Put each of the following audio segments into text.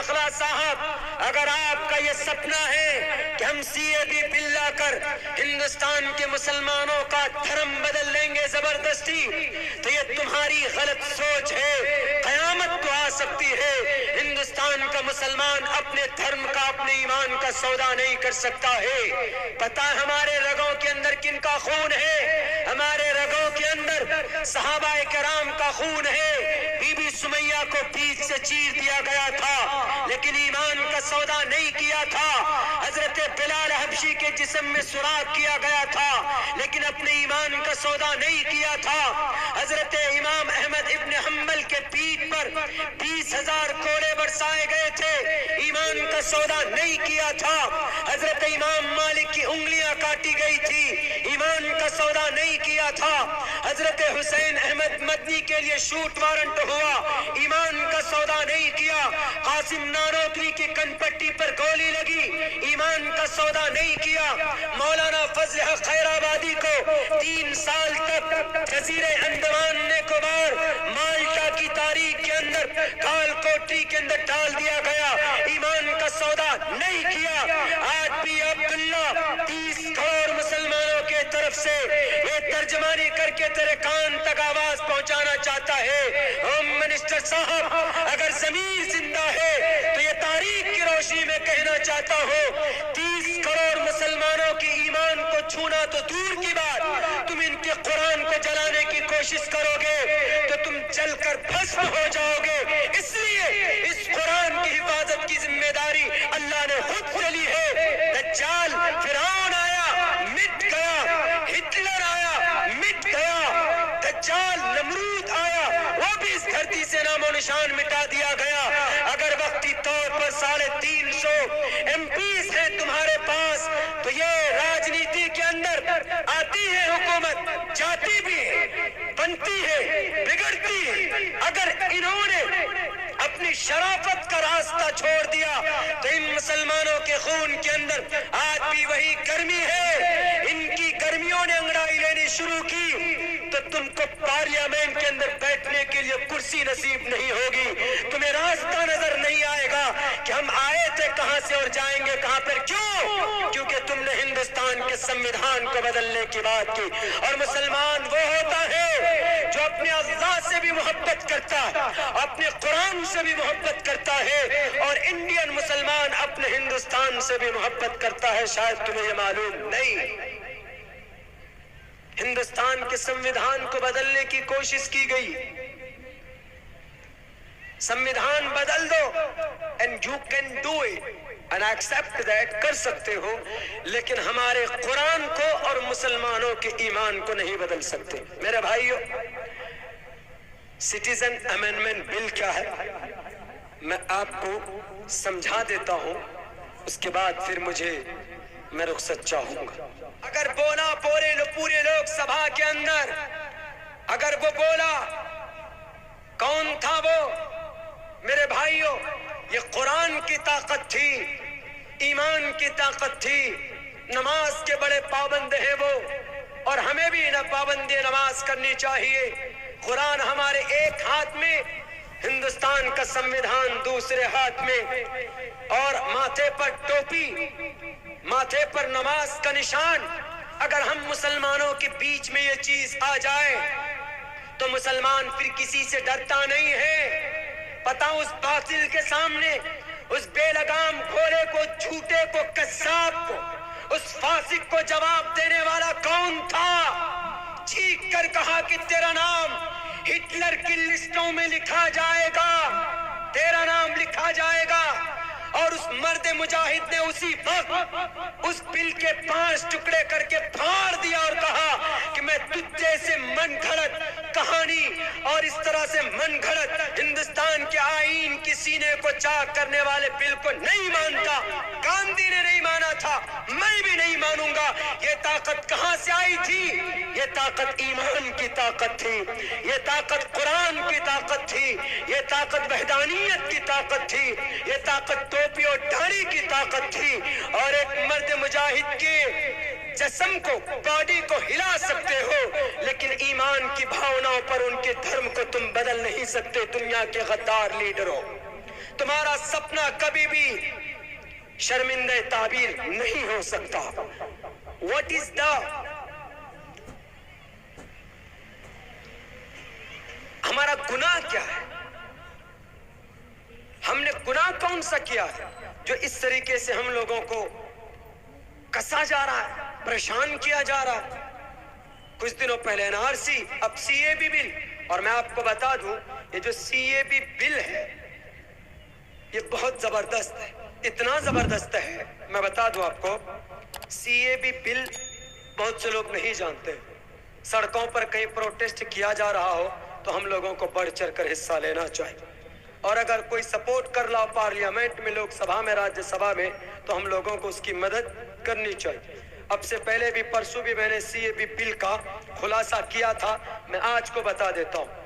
داخلہ صاحب، اگر آپ کا یہ سپنا ہے کہ ہم CAB بل لا کر ہندوستان کے مسلمانوں کا دھرم بدل لیں گے زبردستی، تو یہ تمہاری غلط سوچ ہے۔ قیامت تو آ سکتی ہے، ہندوستان کا مسلمان اپنے دھرم کا، اپنے ایمان کا سودا نہیں کر سکتا ہے۔ پتہ ہے ہمارے رگوں کے اندر کن کا خون ہے؟ ہمارے رگوں کے اندر صحابہ کرام کا خون ہے۔ بی بی سمیہ کو پیٹھ سے چیر دیا گیا تھا لیکن ایمان کا سودا نہیں کیا تھا۔ حضرت بلال حبشی کے جسم میں سوراخ کیا گیا تھا لیکن اپنے ایمان کا سودا نہیں کیا تھا۔ حضرت امام احمد ابن حنبل کے پیٹھ پر 20,000 کوڑے برسائے گئے تھے، ایمان کا سودا نہیں کیا تھا۔ حضرت امام مالک کی انگلیاں کاٹی گئی تھی، ایمان کا سودا نہیں کیا تھا۔ حضرت حسین احمد مدنی کے لیے شوٹ وارنٹ ہوا، ایمان کا سودا نہیں کیا۔ قاسم نانوتوی کی کن پٹی پر گولی لگی، ایمان کا سودا نہیں کیا۔ مولانا فضل حق خیر آبادی کو 3 سال تک جزیرے انڈمان نکوبار مالٹا کی تاریخ کے اندر کال کوٹری کے اندر ڈال دیا گیا، ایمان کا سودا نہیں کیا۔ آج بھی عبداللہ 30 کروڑ مسلمانوں کے طرف سے یہ ترجمانی کر کے تیرے کان تک آواز پہنچانا چاہتا ہے۔ ہوم منسٹر صاحب، اگر ضمیر زندہ ہے تو یہ تاریخ کی روشنی میں کہنا چاہتا ہوں، 30 کروڑ مسلمانوں کی ایمان کو چھونا تو دور کی بات، تم ان کے قرآن کو جلانے کی کوشش کرو گے تو تم جل کر بھسم ہو جاؤ گے۔ اس لیے اس قرآن کی حفاظت کی ذمہ داری اللہ نے خود سے لی ہے۔ دجال فرعون آیا مٹ گیا، ہٹلر آیا مٹ گیا، دجال نمرود آیا وہ بھی اس دھرتی سے نام و نشان مٹا دیا گیا۔ اگر وقتی طور پر 350 MPs ہیں تمہارے پاس تو یہ راجنیتی کے اندر آتی ہے حکومت، جاتی بھی ہے، بنتی ہے، بگڑتی ہے۔ اگر انہوں نے اپنی شرافت کا راستہ چھوڑ دیا تو ان مسلمانوں کے خون کے اندر آج بھی وہی گرمی ہے۔ ان کی گرمیوں نے انگڑائی لینی شروع کی تو تم کو پارلیمنٹ کے اندر بیٹھنے کے لیے کرسی نصیب نہیں ہوگی، تمہیں راستہ نظر نہیں آئے گا کہ ہم آئے تھے کہاں سے اور جائیں گے کہاں پر۔ کیوں؟ کیونکہ تم نے ہندوستان کے سنویدھان کو بدلنے کی بات کی۔ اور مسلمان وہ ہوتا ہے جو اپنے اللہ سے بھی محبت کرتا ہے، اپنے قرآن سے بھی محبت کرتا ہے، اور انڈین مسلمان اپنے ہندوستان سے بھی محبت کرتا ہے۔ شاید تمہیں یہ معلوم نہیں۔ ہندوستان کے سنویدھان کو بدلنے کی کوشش کی گئی، سنویدھان بدل دو and you can do it and accept that، کر سکتے ہو، لیکن ہمارے قرآن کو اور مسلمانوں کے ایمان کو نہیں بدل سکتے۔ میرے بھائیو، سٹیزن امینڈمنٹ بل کیا ہے میں آپ کو سمجھا دیتا ہوں، اس کے بعد پھر میں رخصت چاہوں گا۔ اگر بولا پورے لوگ سبھا کے اندر، اگر وہ بولا، کون تھا وہ؟ میرے بھائیو، یہ قرآن کی طاقت تھی، ایمان کی طاقت تھی۔ نماز کے بڑے پابند ہیں وہ، اور ہمیں بھی پابندی نماز کرنی چاہیے۔ قرآن ہمارے ایک ہاتھ میں، ہندوستان کا سنویدھان دوسرے ہاتھ میں، اور ماتھے پر ٹوپی، ماتھے پر نماز کا نشان۔ اگر ہم مسلمانوں کے بیچ میں یہ چیز آ جائے تو مسلمان پھر کسی سے ڈرتا نہیں ہے۔ پتہ اس باطل کے سامنے، اس بے لگام گھوڑے کو، جھوٹے کو، کذاب کو، اس فاسق کو جواب دینے والا کون تھا؟ چیخ کر کہا کہ تیرا نام ہٹلر کی لسٹوں میں لکھا جائے گا، تیرا نام لکھا جائے گا۔ اور اس مرد مجاہد نے اسی وقت اس بل کے 5 ٹکڑے کر کے پھاڑ دیا اور کہا کہ میں تجھ جیسے من گھڑت کہانی اور اس طرح سے من گھڑت ہندوستان کے آئین کی سینے کو چاک کرنے والے بل کو نہیں مانتا۔ گاندھی نے نہیں مانا تھا، میں بھی نہیں مانوں گا۔ یہ طاقت کہاں سے آئی تھی؟ یہ طاقت ایمان کی طاقت تھی، یہ طاقت قرآن کی طاقت تھی، یہ طاقت وحدانیت کی طاقت تھی، یہ طاقت ٹوپی اور داڑھی کی طاقت تھی۔ اور ایک مرد مجاہد کے جسم کو، باڈی کو ہلا سکتے ہو، لیکن ایمان کی بھاوناؤں پر، ان کے دھرم کو تم بدل نہیں سکتے۔ دنیا کے غدار لیڈروں، تمہارا سپنا کبھی بھی شرمندہ تعبیر نہیں ہو سکتا. What is the ہمارا گناہ کیا ہے؟ ہم نے گناہ کون سا کیا ہے جو اس طریقے سے ہم لوگوں کو کسا جا رہا ہے, پریشان کیا جا رہا ہے؟ کچھ دنوں پہلے NRC, اب CAB بل. اور میں آپ کو بتا دوں یہ جو CAB بل ہے یہ بہت زبردست ہے, اتنا زبردست ہے. میں بتا دوں آپ کو CAB بل بہت سے لوگ نہیں جانتے. سڑکوں پر کہیں پروٹیسٹ کیا جا رہا ہو تو ہم لوگوں کو بڑھ چڑھ کر حصہ لینا چاہیے, اور اگر کوئی سپورٹ کر رہا پارلیمنٹ میں, لوک سبھا میں, راجیہ سبھا میں, تو ہم لوگوں کو اس کی مدد کرنی چاہیے. اب سے پہلے بھی پرسوں بھی میں نے CAB بل کا خلاصہ کیا تھا, میں آج کو بتا دیتا ہوں.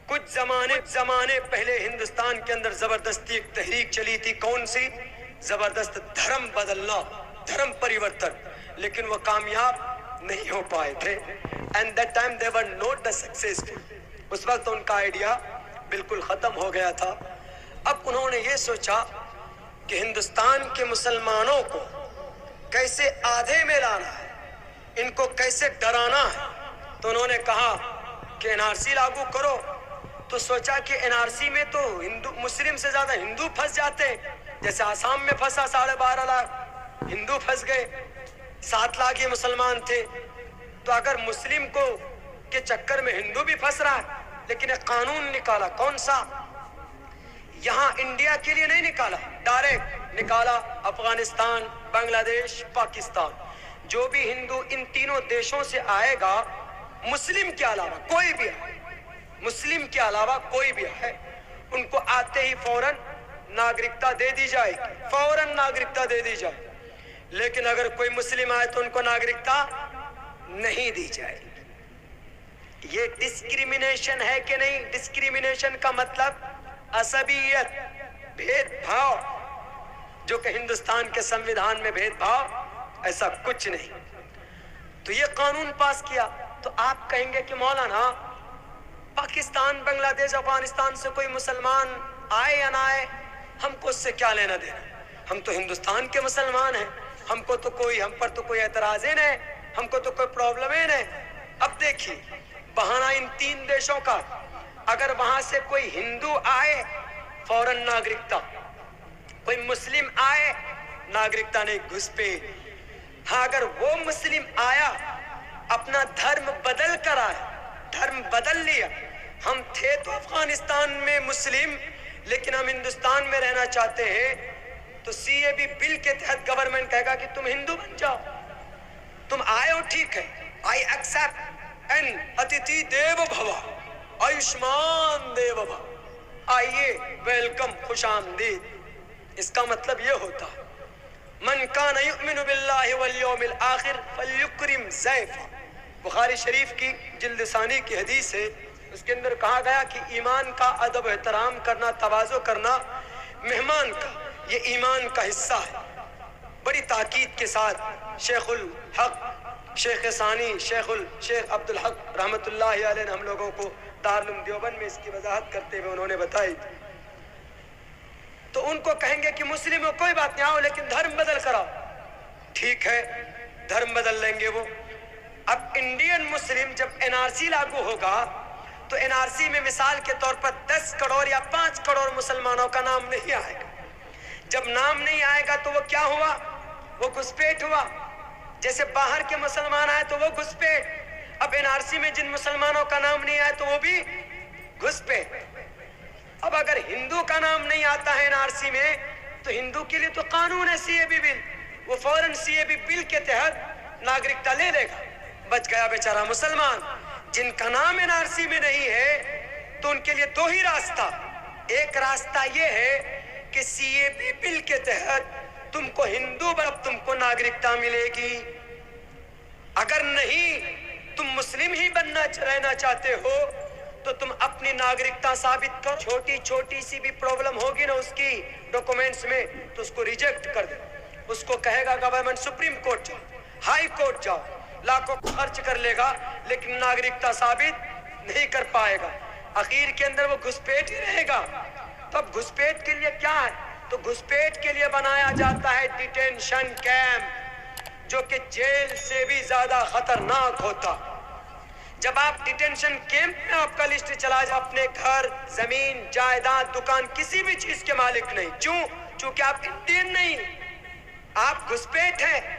کچھ زمانے پہلے ہندوستان کے اندر زبردستی ایک تحریک چلی تھی. کون سی؟ زبردست دھرم بدلنا, دھرم پریورتن, لیکن وہ کامیاب نہیں ہو پائے تھے. and that time they were not the successful. اس وقت ان کا آئیڈیا بالکل ختم ہو گیا تھا. اب انہوں نے یہ سوچا کہ ہندوستان کے مسلمانوں کو کیسے آدھے میں لانا ہے, ان کو کیسے ڈرانا ہے. تو انہوں نے کہا کہ NRC لاگو کرو. تو سوچا کہ NRC میں تو مسلم سے زیادہ ہندو پھنس جاتے, جیسے آسام میں پھنسا 12.5 لاکھ ہندو پھنس گئے, 7 لاکھ یہ مسلمان تھے. تو اگر مسلم کو کے چکر میں ہندو بھی پھنس رہا ہے, لیکن ایک قانون نکالا. کون سا؟ یہاں انڈیا کے لیے نہیں نکالا, ڈائریکٹ نکالا افغانستان, بنگلہ دیش, پاکستان. جو بھی ہندو ان تینوں دیشوں سے آئے گا, مسلم کے علاوہ کوئی بھی ہے, مسلم کے علاوہ کوئی بھی ہے, ان کو آتے ہی فوراً ناگرکتا دے دی جائے گی, فوراً ناگرکتا دے دی جائے. لیکن اگر کوئی مسلم آئے تو ان کو ناگرکتا نہیں دی جائے گی. یہ ڈسکریمنیشن ہے کہ نہیں؟ ڈسکریمنیشن کا مطلب عصبیت, بھید بھاؤ, جو کہ ہندوستان کے سنویدھان میں بھید بھاؤ ایسا کچھ نہیں. تو یہ قانون پاس کیا. تو آپ کہیں گے کہ مولانا پاکستان, بنگلہ دیش, افغانستان سے کوئی مسلمان آئے یا نہ آئے, ہم کو اس سے کیا لینا دینا؟ ہم تو ہندوستان کے مسلمان ہیں, ہم پر تو کوئی اعتراض ہی نہیں, ہم کو تو کوئی پرابلم ہی نہیں. اب دیکھیے بہانہ ان 3 دیشوں کا, اگر وہاں سے کوئی ہندو آئے فوراً ناگرکتا, کوئی مسلم آئے ناگرکتا نہیں, گھس پہ. ہاں اگر وہ مسلم آیا اپنا دھرم بدل کر آیا, دھرم بدل لیا, ہم تھے تو افغانستان میں مسلم لیکن ہم ہندوستان میں رہنا چاہتے ہیں, تو CAB بل کے تحت گورنمنٹ کہے گا کہ تم ہندو بن جاؤ, تم آئے ہو ٹھیک ہے, آئی ایکسپٹ این اتیتھی دیو بھوا, آیوشمان دیو بھوا, آئیے, ویلکم, خوش آمدید. اس کا مطلب یہ ہوتا ہے من کان یؤمن باللہ والیوم الآخر فلیکرم ضیفہ. بخاری شریف کی جلد ثانی کی حدیث ہے, اس کے اندر کہا گیا کہ ایمان کا ادب و احترام کرنا, تواضع کرنا مہمان کا, یہ ایمان کا حصہ ہے. بڑی تاکید کے ساتھ شیخ الحق, شیخ ثانی, شیخ عبد الحق رحمت اللہ علیہ نے ہم لوگوں کو دارالعلوم دیوبند میں اس کی وضاحت کرتے ہوئے انہوں نے بتائی. تو ان کو کہیں گے کہ مسلم ہو کوئی بات نہیں, آؤ لیکن دھرم بدل کر آؤ. ٹھیک ہے, دھرم بدل لیں گے وہ. اب انڈین مسلم جب NRC لاگو ہوگا تو NRC میں مثال کے طور پر 10 کروڑ یا 5 کروڑ مسلمانوں کا نام نہیں آئے گا. جب نام نہیں آئے گا تو وہ کیا ہوا؟ وہ گھسپیٹ ہوا. جیسے باہر کے مسلمان آئے تو وہ گھسپیٹ, اب NRC میں جن مسلمانوں کا نام نہیں آئے تو وہ بھی گھسپیٹ. اب اگر ہندو کا نام نہیں آتا ہے NRC میں تو ہندو کے لیے تو قانون ہے CAB بل, وہ فوراً CAB بل کے تحت ناگرکتا لے لے گا. بچ گیا بیچارہ مسلمان. جن کا نام NRC میں نہیں ہے تو ان کے لیے 2 ہی راستہ. ایک راستہ یہ ہے کہ CAB بل کے تحت تم کو ہندو اب تم کو ناگرکتا ملے گی. اگر نہیں تم مسلم ہی رہنا چاہتے ہو تو تم اپنی ناگرکتا ثابت کر. چھوٹی سی بھی پرابلم ہوگی نا اس کی ڈاکومنٹس میں تو اس کو ریجیکٹ کر دے. اس کو کہے گا گورنمنٹ سپریم کورٹ جاؤ, ہائی کورٹ جاؤ, لاکھوں خرچ کر لے گا لیکن ناگرکتا ثابت نہیں کر پائے گا. اخیر کے اندر وہ گھسپیٹ ہی رہے گا. تو اب گھسپیٹ کے لیے کیا ہے؟ تو گھسپیٹ کے لیے بنایا جاتا ہے ڈیٹینشن کیمپ، جو کہ جیل سے بھی زیادہ خطرناک ہوتا۔ جب آپ ڈیٹینشن کیمپ میں آپ کا لسٹ چلا جائے، اپنے گھر، زمین، جائیداد، دکان، کسی بھی چیز کے مالک نہیں۔ کیوں؟ چونکہ آپ انڈین نہیں، آپ گھسپیٹ ہیں۔